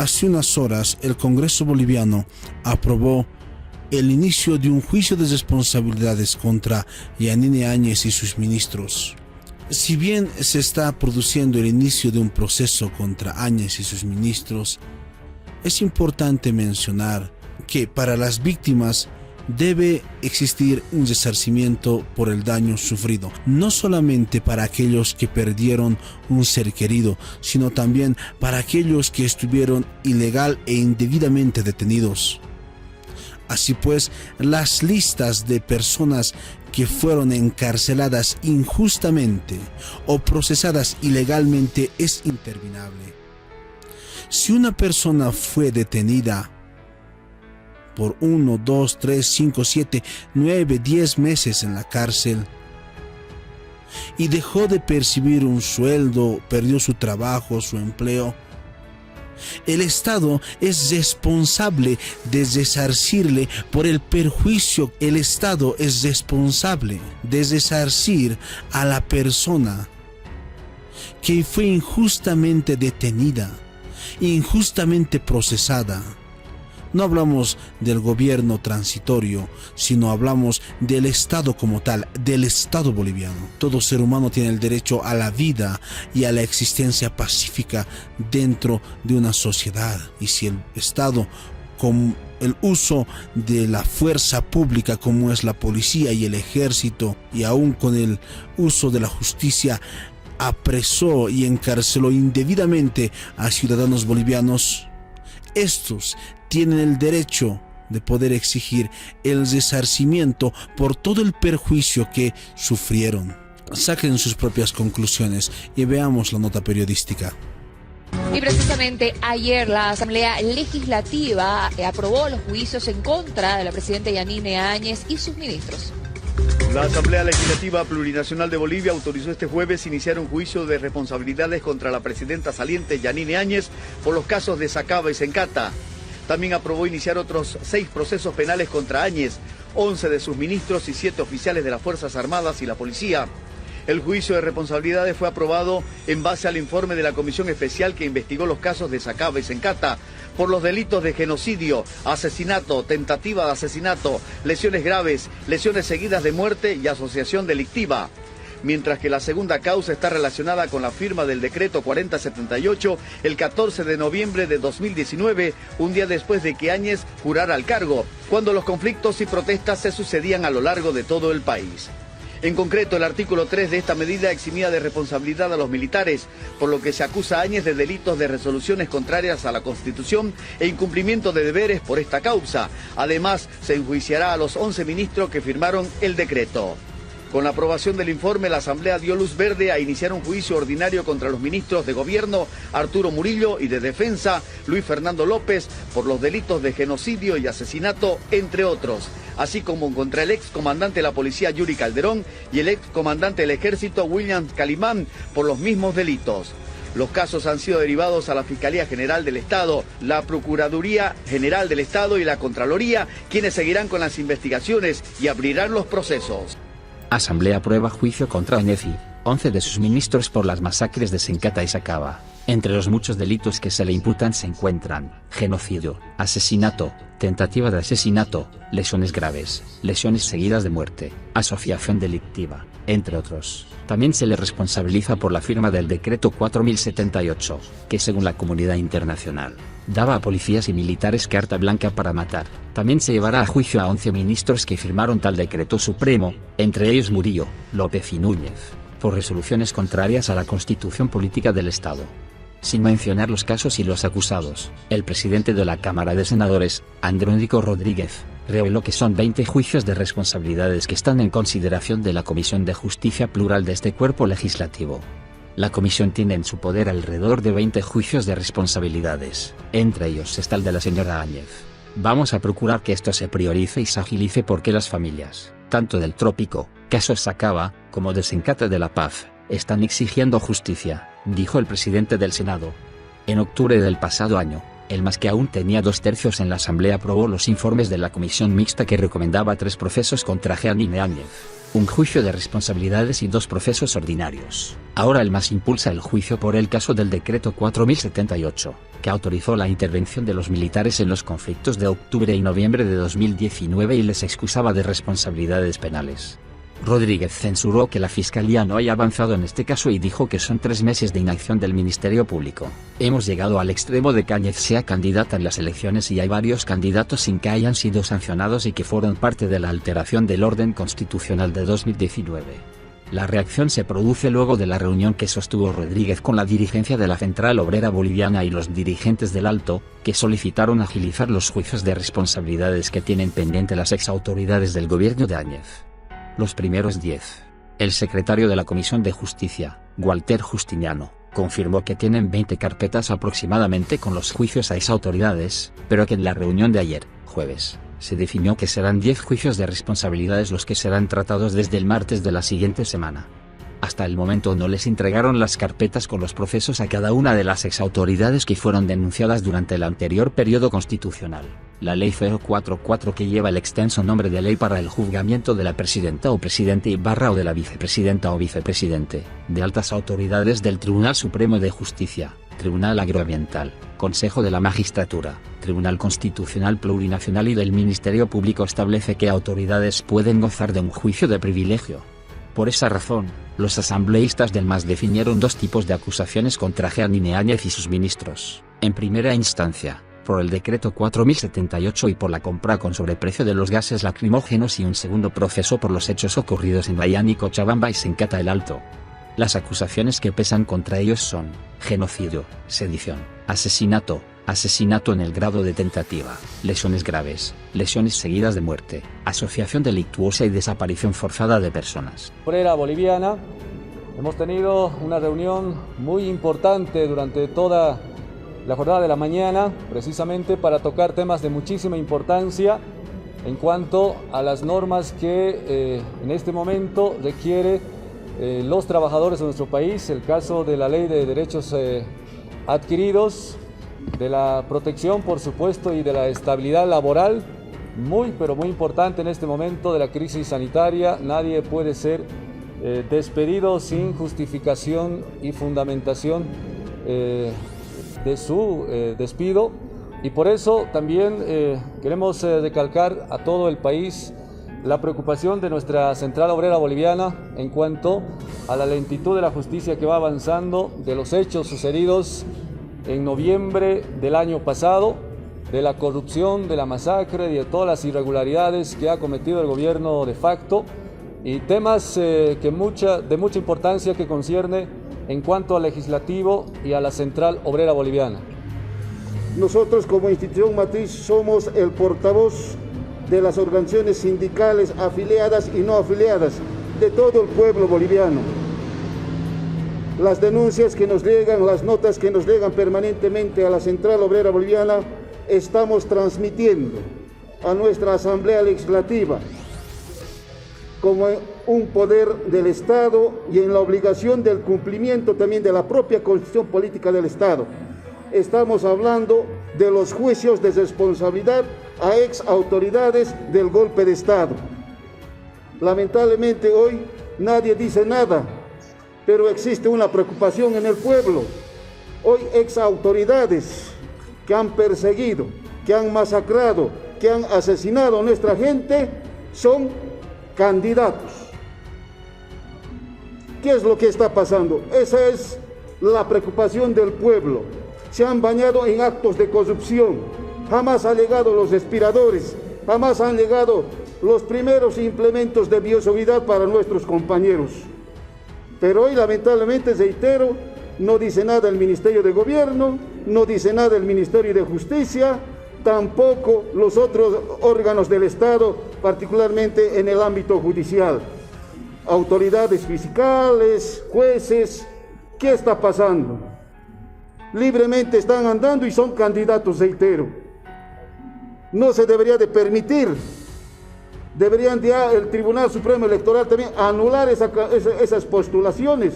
Hace unas horas, el Congreso boliviano aprobó el inicio de un juicio de responsabilidades contra Yanine Áñez y sus ministros. Si bien se está produciendo el inicio de un proceso contra Áñez y sus ministros, es importante mencionar que para las víctimas debe existir un resarcimiento por el daño sufrido, no solamente para aquellos que perdieron un ser querido, sino también para aquellos que estuvieron ilegal e indebidamente detenidos. Así pues, las listas de personas que fueron encarceladas injustamente o procesadas ilegalmente es interminable. Si una persona fue detenida por 1, 2, 3, 5, 7, 9, 10 meses en la cárcel y dejó de percibir un sueldo, perdió su trabajo, su empleo, el Estado es responsable de resarcirle por el perjuicio. El Estado es responsable de resarcir a la persona que fue injustamente detenida, injustamente procesada. No hablamos del gobierno transitorio, sino hablamos del Estado como tal, del Estado boliviano. Todo ser humano tiene el derecho a la vida y a la existencia pacífica dentro de una sociedad. Y si el Estado, con el uso de la fuerza pública como es la policía y el ejército, y aún con el uso de la justicia, apresó y encarceló indebidamente a ciudadanos bolivianos, estos tienen el derecho de poder exigir el resarcimiento por todo el perjuicio que sufrieron. Saquen sus propias conclusiones y veamos la nota periodística. Y precisamente ayer la Asamblea Legislativa aprobó los juicios en contra de la presidenta Yanine Áñez y sus ministros. La Asamblea Legislativa Plurinacional de Bolivia autorizó este jueves iniciar un juicio de responsabilidades contra la presidenta saliente Yanine Áñez por los casos de Sacaba y Sencata. También aprobó iniciar otros 6 procesos penales contra Áñez, 11 de sus ministros y 7 oficiales de las Fuerzas Armadas y la Policía. El juicio de responsabilidades fue aprobado en base al informe de la Comisión Especial que investigó los casos de Sacaba y Sencata por los delitos de genocidio, asesinato, tentativa de asesinato, lesiones graves, lesiones seguidas de muerte y asociación delictiva. Mientras que la segunda causa está relacionada con la firma del decreto 4078 el 14 de noviembre de 2019, un día después de que Áñez jurara al cargo, cuando los conflictos y protestas se sucedían a lo largo de todo el país. En concreto, el artículo 3 de esta medida eximía de responsabilidad a los militares, por lo que se acusa a Áñez de delitos de resoluciones contrarias a la Constitución e incumplimiento de deberes por esta causa. Además, se enjuiciará a los 11 ministros que firmaron el decreto. Con la aprobación del informe, la Asamblea dio luz verde a iniciar un juicio ordinario contra los ministros de Gobierno, Arturo Murillo, y de Defensa, Luis Fernando López, por los delitos de genocidio y asesinato, entre otros, así como contra el excomandante de la Policía, Yuri Calderón, y el excomandante del Ejército, William Calimán, por los mismos delitos. Los casos han sido derivados a la Fiscalía General del Estado, la Procuraduría General del Estado y la Contraloría, quienes seguirán con las investigaciones y abrirán los procesos. Asamblea aprueba juicio contra Áñez y 11 de sus ministros por las masacres de Sencata y Sacaba. Entre los muchos delitos que se le imputan se encuentran genocidio, asesinato, tentativa de asesinato, lesiones graves, lesiones seguidas de muerte, asociación delictiva, entre otros. También se le responsabiliza por la firma del decreto 4078, que según la comunidad internacional, daba a policías y militares carta blanca para matar. También se llevará a juicio a 11 ministros que firmaron tal decreto supremo, entre ellos Murillo, López y Núñez, por resoluciones contrarias a la Constitución Política del Estado. Sin mencionar los casos y los acusados, el presidente de la Cámara de Senadores, Andrónico Rodríguez, reveló que son 20 juicios de responsabilidades que están en consideración de la Comisión de Justicia Plural de este cuerpo legislativo. La comisión tiene en su poder alrededor de 20 juicios de responsabilidades, entre ellos está el de la señora Áñez. Vamos a procurar que esto se priorice y se agilice porque las familias, tanto del Trópico, caso Sacaba, como de Sencata de la Paz, están exigiendo justicia, dijo el presidente del Senado. En octubre del pasado año, El MAS, que aún tenía 2/3 en la Asamblea, aprobó los informes de la comisión mixta que recomendaba 3 procesos contra Jeanine Áñez, un juicio de responsabilidades y 2 procesos ordinarios. Ahora el MAS impulsa el juicio por el caso del decreto 4078, que autorizó la intervención de los militares en los conflictos de octubre y noviembre de 2019 y les excusaba de responsabilidades penales. Rodríguez censuró que la Fiscalía no haya avanzado en este caso y dijo que son 3 meses de inacción del Ministerio Público. Hemos llegado al extremo de que Áñez sea candidata en las elecciones y hay varios candidatos sin que hayan sido sancionados y que fueron parte de la alteración del orden constitucional de 2019. La reacción se produce luego de la reunión que sostuvo Rodríguez con la dirigencia de la Central Obrera Boliviana y los dirigentes del Alto, que solicitaron agilizar los juicios de responsabilidades que tienen pendiente las exautoridades del gobierno de Áñez. Los primeros 10. El secretario de la Comisión de Justicia, Walter Justiniano, confirmó que tienen 20 carpetas aproximadamente con los juicios a exautoridades, pero que en la reunión de ayer, jueves, se definió que serán 10 juicios de responsabilidades los que serán tratados desde el martes de la siguiente semana. Hasta el momento no les entregaron las carpetas con los procesos a cada una de las exautoridades que fueron denunciadas durante el anterior periodo constitucional. La Ley 044, que lleva el extenso nombre de Ley para el Juzgamiento de la Presidenta o Presidente o de la Vicepresidenta o Vicepresidente, de altas autoridades del Tribunal Supremo de Justicia, Tribunal Agroambiental, Consejo de la Magistratura, Tribunal Constitucional Plurinacional y del Ministerio Público, establece que autoridades pueden gozar de un juicio de privilegio. Por esa razón, los asambleístas del MAS definieron 2 tipos de acusaciones contra Jeanine Áñez y sus ministros. En primera instancia, por el decreto 4078 y por la compra con sobreprecio de los gases lacrimógenos, y un segundo proceso por los hechos ocurridos en Bayani, Cochabamba y Sencata el Alto. Las acusaciones que pesan contra ellos son genocidio, sedición, asesinato, asesinato en el grado de tentativa, lesiones graves, lesiones seguidas de muerte, asociación delictuosa y desaparición forzada de personas. Obrera Boliviana, hemos tenido una reunión muy importante durante toda la jornada de la mañana, precisamente para tocar temas de muchísima importancia en cuanto a las normas que en este momento requiere los trabajadores de nuestro país, el caso de la Ley de Derechos Adquiridos, de la protección, por supuesto, y de la estabilidad laboral, pero muy importante en este momento de la crisis sanitaria. Nadie puede ser despedido sin justificación y fundamentación de su despido, y por eso también queremos recalcar a todo el país la preocupación de nuestra Central Obrera Boliviana en cuanto a la lentitud de la justicia que va avanzando, de los hechos sucedidos en noviembre del año pasado, de la corrupción, de la masacre y de todas las irregularidades que ha cometido el gobierno de facto, y temas de mucha importancia que concierne en cuanto al legislativo y a la Central Obrera Boliviana. Nosotros como institución matriz somos el portavoz de las organizaciones sindicales afiliadas y no afiliadas de todo el pueblo boliviano. Las denuncias que nos llegan, las notas que nos llegan permanentemente a la Central Obrera Boliviana, estamos transmitiendo a nuestra Asamblea Legislativa como un poder del Estado y en la obligación del cumplimiento también de la propia Constitución Política del Estado. Estamos hablando de los juicios de responsabilidad a ex autoridades del golpe de Estado. Lamentablemente hoy nadie dice nada, pero existe una preocupación en el pueblo. Hoy ex autoridades que han perseguido, que han masacrado, que han asesinado a nuestra gente son candidatos. ¿Qué es lo que está pasando? Esa es la preocupación del pueblo. Se han bañado en actos de corrupción. Jamás han llegado los respiradores, jamás han llegado los primeros implementos de bioseguridad para nuestros compañeros. Pero hoy, lamentablemente, reitero, no dice nada el Ministerio de Gobierno, no dice nada el Ministerio de Justicia, tampoco los otros órganos del Estado, particularmente en el ámbito judicial. Autoridades fiscales, jueces, ¿qué está pasando? Libremente están andando y son candidatos, reitero. No se debería de permitir. Deberían el Tribunal Supremo Electoral también anular esas postulaciones.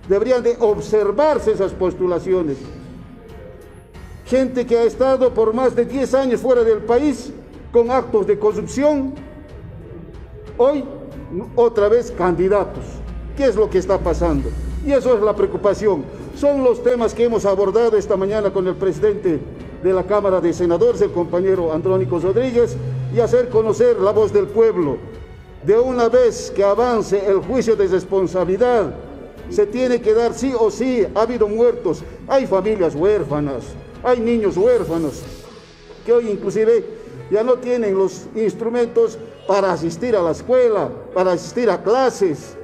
Deberían de observarse esas postulaciones. gente que ha estado por más de 10 años fuera del país con actos de corrupción, hoy otra vez candidatos. ¿Qué es lo que está pasando? Y eso es la preocupación. Son los temas que hemos abordado esta mañana con el presidente de la Cámara de Senadores, el compañero Andrónico Rodríguez, y hacer conocer la voz del pueblo. De una vez que avance el juicio de responsabilidad, se tiene que dar sí o sí. Ha habido muertos, hay familias huérfanas, hay niños huérfanos, que hoy inclusive ya no tienen los instrumentos para asistir a la escuela, para asistir a clases.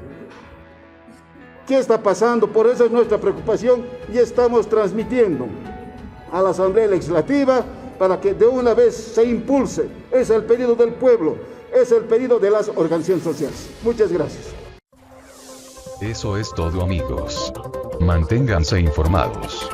¿Qué está pasando? Por eso es nuestra preocupación y estamos transmitiendo a la Asamblea Legislativa para que de una vez se impulse. Es el pedido del pueblo, es el pedido de las organizaciones sociales. Muchas gracias. Eso es todo, amigos. Manténganse informados.